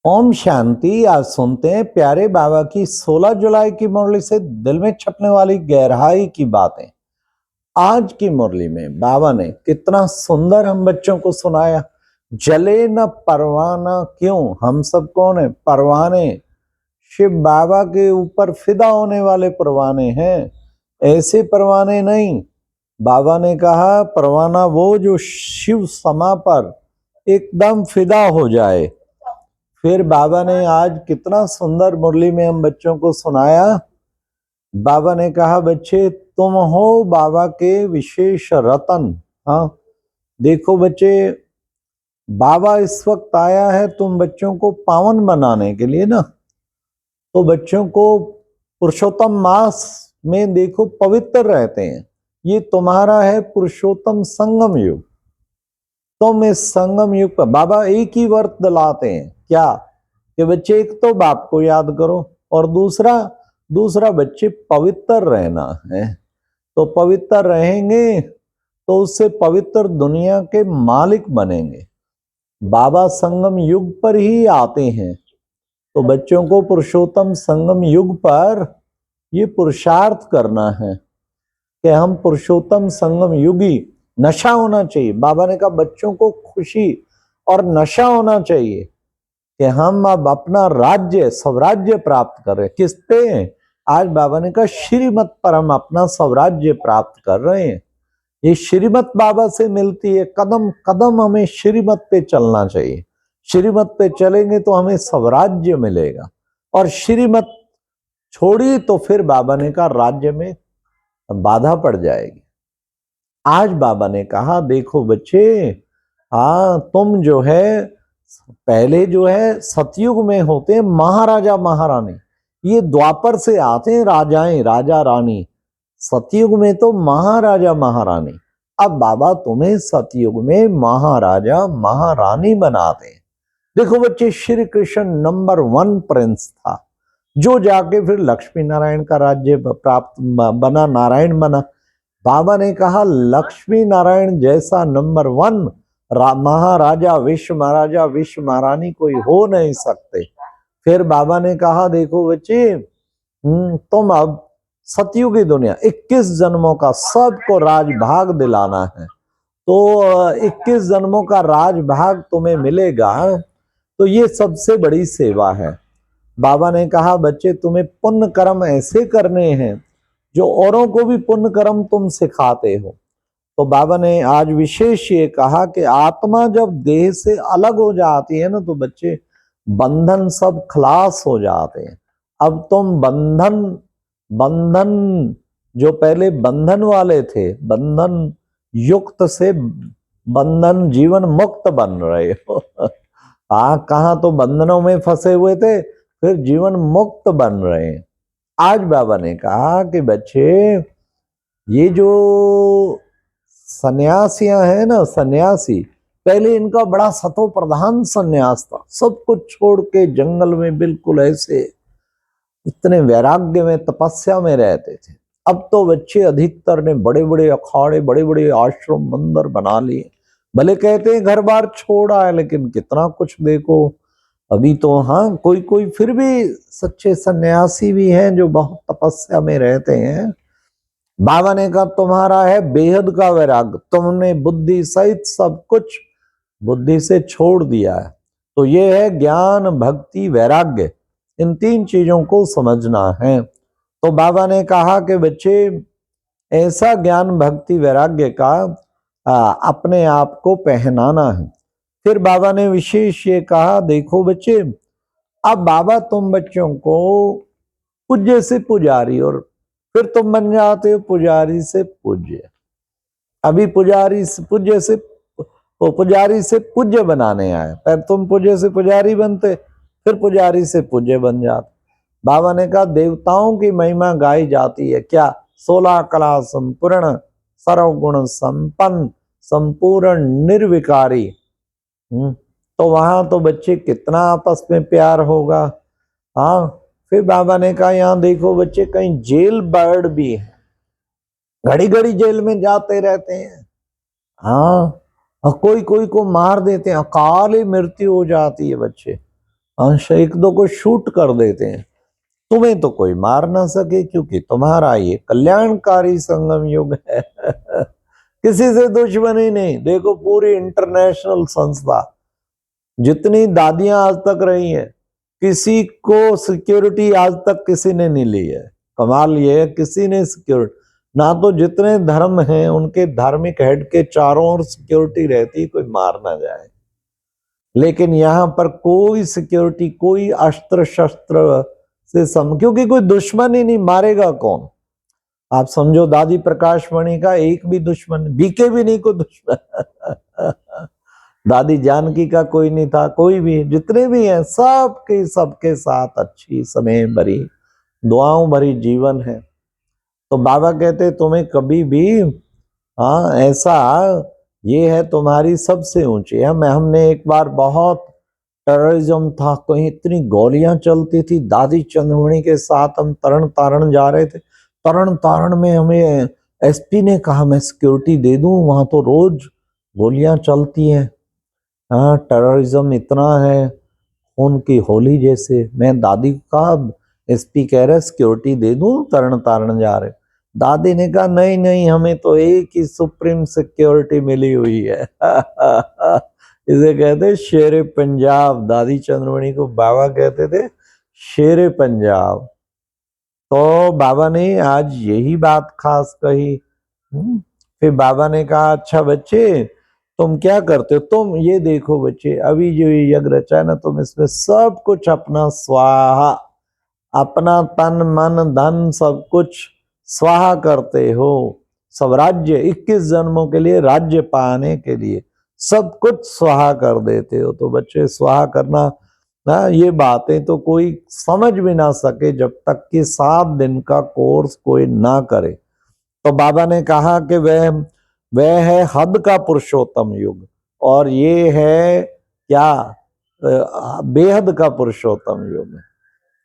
ओम शांति। आज सुनते हैं प्यारे बाबा की 16 जुलाई की मुरली से दिल में छपने वाली गहराई की बातें। आज की मुरली में बाबा ने कितना सुंदर हम बच्चों को सुनाया। जले न परवाना क्यों, हम सब कौन है? परवाने। शिव बाबा के ऊपर फिदा होने वाले परवाने हैं, ऐसे परवाने नहीं। बाबा ने कहा परवाना वो जो शिव समा पर एकदम फिदा हो जाए। फिर बाबा ने आज कितना सुंदर मुरली में हम बच्चों को सुनाया। बाबा ने कहा बच्चे तुम हो बाबा के विशेष रतन। हाँ देखो बच्चे, बाबा इस वक्त आया है तुम बच्चों को पावन बनाने के लिए ना। तो बच्चों को पुरुषोत्तम मास में देखो पवित्र रहते हैं। ये तुम्हारा है पुरुषोत्तम संगम युग। तुम इस संगम युग पर बाबा एक ही व्रत दिलाते हैं, क्या कि बच्चे एक तो बाप को याद करो और दूसरा बच्चे पवित्र रहना है। तो पवित्र रहेंगे तो उससे पवित्र दुनिया के मालिक बनेंगे। बाबा संगम युग पर ही आते हैं, तो बच्चों को पुरुषोत्तम संगम युग पर ये पुरुषार्थ करना है कि हम पुरुषोत्तम संगम युगी। नशा होना चाहिए। बाबा ने कहा बच्चों को खुशी और नशा होना चाहिए कि हम अब अपना राज्य स्वराज्य प्राप्त कर रहे हैं। किस पे? आज बाबा ने कहा श्रीमत पर हम अपना स्वराज्य प्राप्त कर रहे हैं। ये श्रीमत बाबा से मिलती है। कदम कदम हमें श्रीमत पे चलना चाहिए। श्रीमत पे चलेंगे तो हमें स्वराज्य मिलेगा, और श्रीमत छोड़ी तो फिर बाबा ने कहा राज्य में बाधा पड़ जाएगी। आज बाबा ने कहा देखो बच्चे, हाँ तुम जो है पहले जो है सतयुग में होते हैं महाराजा महारानी, ये द्वापर से आते हैं राजाएं राजा रानी। सतयुग में तो महाराजा महारानी। अब बाबा तुम्हें सतयुग में महाराजा महारानी बनाते हैं। देखो बच्चे, श्री कृष्ण नंबर 1 प्रिंस था, जो जाके फिर लक्ष्मी नारायण का राज्य प्राप्त बना, नारायण बना। बाबा ने कहा लक्ष्मी नारायण जैसा नंबर 1 महाराजा विश्व महाराजा विश्व महारानी कोई हो नहीं सकते। फिर बाबा ने कहा देखो बच्चे, तुम अब सतयुगी दुनिया 21 जन्मों का सबको राजभाग दिलाना है। तो 21 जन्मों का राजभाग तुम्हें मिलेगा, तो ये सबसे बड़ी सेवा है। बाबा ने कहा बच्चे तुम्हें पुण्य कर्म ऐसे करने हैं जो औरों को भी पुण्य कर्म तुम सिखाते हो। तो बाबा ने आज विशेष ये कहा कि आत्मा जब देह से अलग हो जाती है ना, तो बच्चे बंधन सब खलास हो जाते हैं। अब तुम बंधन जो पहले बंधन वाले थे, बंधन युक्त से बंधन जीवन मुक्त बन रहे हो। कहाँ तो बंधनों में फंसे हुए थे, फिर जीवन मुक्त बन रहे हैं। आज बाबा ने कहा कि बच्चे ये जो सन्यासियां हैं ना, सन्यासी, पहले इनका बड़ा सतो प्रधान सन्यास था। सब कुछ छोड़ के जंगल में बिल्कुल ऐसे इतने वैराग्य में तपस्या में रहते थे। अब तो बच्चे अधिकतर ने बड़े बड़े अखाड़े बड़े बड़े आश्रम मंदिर बना लिए। भले कहते हैं घर बार छोड़ा है, लेकिन कितना कुछ देखो अभी तो। हाँ कोई कोई फिर भी सच्चे सन्यासी भी हैं जो बहुत तपस्या में रहते हैं। बाबा ने कहा तुम्हारा है बेहद का वैराग्य, तुमने बुद्धि सहित सब कुछ बुद्धि से छोड़ दिया है। तो ये है ज्ञान भक्ति वैराग्य, इन 3 चीजों को समझना है। तो बाबा ने कहा कि बच्चे ऐसा ज्ञान भक्ति वैराग्य का अपने आप को पहनाना है। फिर बाबा ने विशेष ये कहा देखो बच्चे, अब बाबा तुम बच्चों को पूज्य से पुजारी, और फिर तुम बन जाते हो पुजारी से पूज्य। अभी पुजारी से पूज्य से पुजारी से पूज्य बनाने आए, पर तुम पूज्य से पुजारी बनते, फिर पुजारी से पूज्य बन जाते। बाबा ने कहा देवताओं की महिमा गाई जाती है क्या? 16 कला संपूर्ण सर्वगुण संपन्न संपूर्ण निर्विकारी। तो वहां तो बच्चे कितना आपस में प्यार होगा। हाँ फिर बाबा ने कहा यहाँ देखो बच्चे, कहीं जेल बर्ड भी है, घड़ी घड़ी जेल में जाते रहते हैं। हाँ कोई कोई को मार देते हैं, अकाल मृत्यु हो जाती है बच्चे। एक दो को शूट कर देते हैं, तुम्हें तो कोई मार ना सके क्योंकि तुम्हारा ये कल्याणकारी संगम युग है। किसी से दुश्मनी नहीं। देखो पूरी इंटरनेशनल संस्था जितनी दादियां आज तक रही हैं, किसी को सिक्योरिटी आज तक किसी ने नहीं ली है। कमाल ये है, किसी ने सिक्योरिटी ना, तो जितने धर्म हैं उनके धार्मिक हेड के चारों ओर सिक्योरिटी रहती, कोई मार ना जाए। लेकिन यहाँ पर कोई सिक्योरिटी, कोई अस्त्र शस्त्र से क्योंकि कोई दुश्मन ही नहीं, मारेगा कौन? आप समझो दादी प्रकाश मणि का एक भी दुश्मन, बीके भी नहीं कोई दुश्मन। दादी जानकी का कोई नहीं था, कोई भी, जितने भी हैं सबके सबके साथ अच्छी समय भरी दुआओं भरी जीवन है। तो बाबा कहते तुम्हें कभी भी ऐसा, ये है तुम्हारी सबसे ऊंची है। हमने एक बार बहुत टेररिज्म था, कहीं इतनी गोलियां चलती थी, दादी चंद्रमणि के साथ हम तरण तारण जा रहे थे। तरण तारण में हमें एसपी ने कहा मैं सिक्योरिटी दे दूं, वहां तो रोज गोलियां चलती हैं, हाँ टेररिज्म इतना है, खून की होली जैसे। मैं दादी को कहा एसपी कह रहे सिक्योरिटी दे दूं, तरण तारण जा रहे। दादी ने कहा नहीं नहीं, हमें तो एक ही सुप्रीम सिक्योरिटी मिली हुई है। इसे कहते शेरे पंजाब। दादी चंद्रमणि को बाबा कहते थे शेरे पंजाब। तो बाबा ने आज यही बात खास कही। फिर बाबा ने कहा अच्छा बच्चे तुम क्या करते हो? तुम ये देखो बच्चे, अभी जो ये यज्ञ रचा है ना, तुम इसमें सब कुछ अपना स्वाहा, अपना तन मन धन सब कुछ स्वाहा करते हो। सब राज्य 21 जन्मों के लिए, राज्य पाने के लिए सब कुछ स्वाहा कर देते हो। तो बच्चे स्वाहा करना ना, ये बातें तो कोई समझ भी ना सके जब तक कि 7 दिन का कोर्स कोई ना करे। तो बाबा ने कहा कि वह है हद का पुरुषोत्तम युग, और ये है क्या, बेहद का पुरुषोत्तम युग।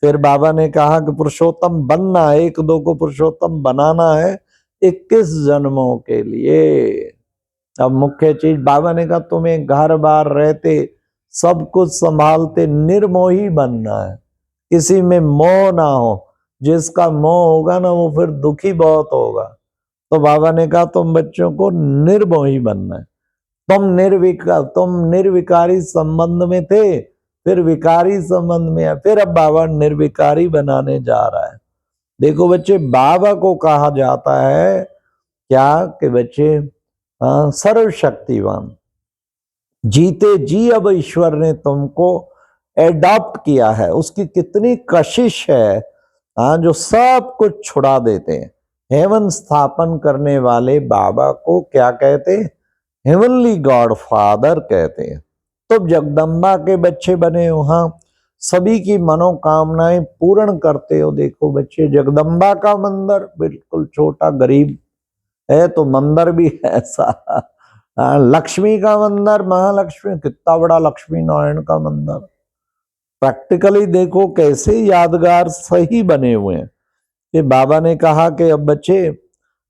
फिर बाबा ने कहा कि पुरुषोत्तम बनना, एक दो को पुरुषोत्तम बनाना है 21 जन्मों के लिए। अब मुख्य चीज बाबा ने कहा तुम्हें घर बार रहते सब कुछ संभालते निर्मोही बनना है, किसी में मोह ना हो। जिसका मोह होगा ना वो फिर दुखी बहुत होगा। तो बाबा ने कहा तुम बच्चों को निर्मोही बनना है। तुम निर्विकारी संबंध में थे, फिर विकारी संबंध में है, फिर अब बाबा निर्विकारी बनाने जा रहा है। देखो बच्चे, बाबा को कहा जाता है क्या कि बच्चे सर्वशक्तिवान, जीते जी अब ईश्वर ने तुमको एडॉप्ट किया है। उसकी कितनी कशिश है जो सब कुछ छुड़ा देते हैं। हेवन स्थापन करने वाले बाबा को क्या कहते हैं? हेवनली गॉड फादर कहते हैं। तो जगदम्बा के बच्चे बने, वहां सभी की मनोकामनाएं पूर्ण करते हो। देखो बच्चे, जगदम्बा का मंदिर बिल्कुल छोटा गरीब है तो मंदिर भी ऐसा। लक्ष्मी का मंदिर, महालक्ष्मी, कितना बड़ा लक्ष्मी नारायण का मंदिर। प्रैक्टिकली देखो कैसे यादगार सही बने हुए हैं। कि बाबा ने कहा कि अब बच्चे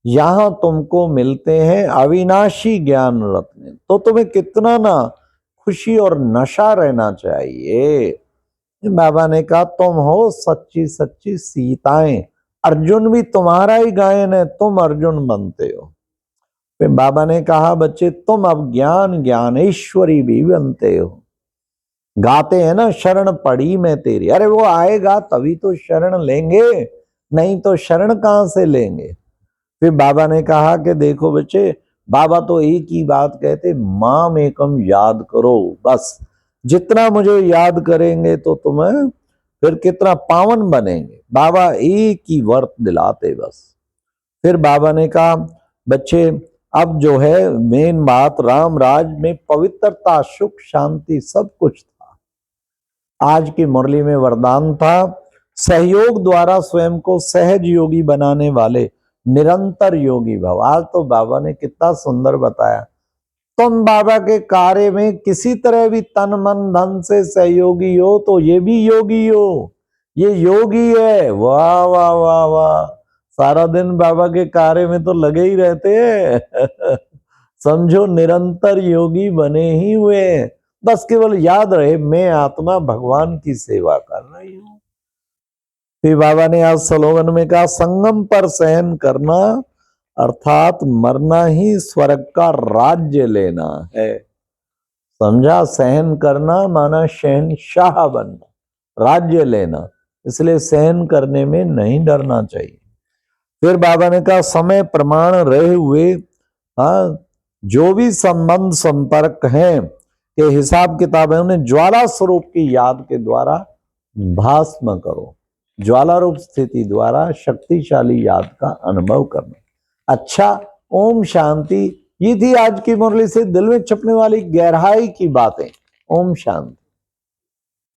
यहां तुमको मिलते हैं अविनाशी ज्ञान रत्न, तो तुम्हें कितना ना खुशी और नशा रहना चाहिए। बाबा ने कहा तुम हो सच्ची सच्ची सीताएं, अर्जुन भी तुम्हारा ही गायन है, तुम अर्जुन बनते हो। फिर बाबा ने कहा बच्चे तुम अब ज्ञान ज्ञानेश्वरी भी बनते हो। गाते हैं ना शरण पड़ी मैं तेरी, अरे वो आएगा तभी तो शरण लेंगे, नहीं तो शरण कहां से लेंगे। फिर बाबा ने कहा कि देखो बच्चे, बाबा तो एक ही बात कहते, माम एकम याद करो। बस जितना मुझे याद करेंगे तो तुम्हें फिर कितना पावन बनेंगे। बाबा एक ही वर्त दिलाते बस। फिर बाबा ने कहा बच्चे अब जो है मेन बात, राम राज में पवित्रता, सुख, शांति सब कुछ था। आज की मुरली में वरदान था, सहयोग द्वारा स्वयं को सहज योगी बनाने वाले निरंतर योगी भव। आज तो बाबा ने कितना सुंदर बताया। तुम बाबा के कार्य में किसी तरह भी तन मन धन से सहयोगी हो तो ये भी योगी हो, ये योगी है। वाह वाह वाह वाह, सारा दिन बाबा के कार्य में तो लगे ही रहते हैं। समझो निरंतर योगी बने ही हुए। बस केवल याद रहे मैं आत्मा भगवान की सेवा कर रही हूं। फिर बाबा ने आज स्लोगन में कहा, संगम पर शयन करना अर्थात मरना ही स्वर्ग का राज्य लेना है। समझा? सहन करना माना शहनशाह बनना, राज्य लेना, इसलिए सहन करने में नहीं डरना चाहिए। फिर बाबा ने कहा, समय प्रमाण रहे हुए जो भी संबंध संपर्क हैं के हिसाब किताब है उन्हें ज्वाला स्वरूप की याद के द्वारा भस्म करो। ज्वाला रूप स्थिति द्वारा शक्तिशाली याद का अनुभव करना। अच्छा, ओम शांति। ये थी आज की मुरली से दिल में छपने वाली गहराई की बातें। ओम शांति।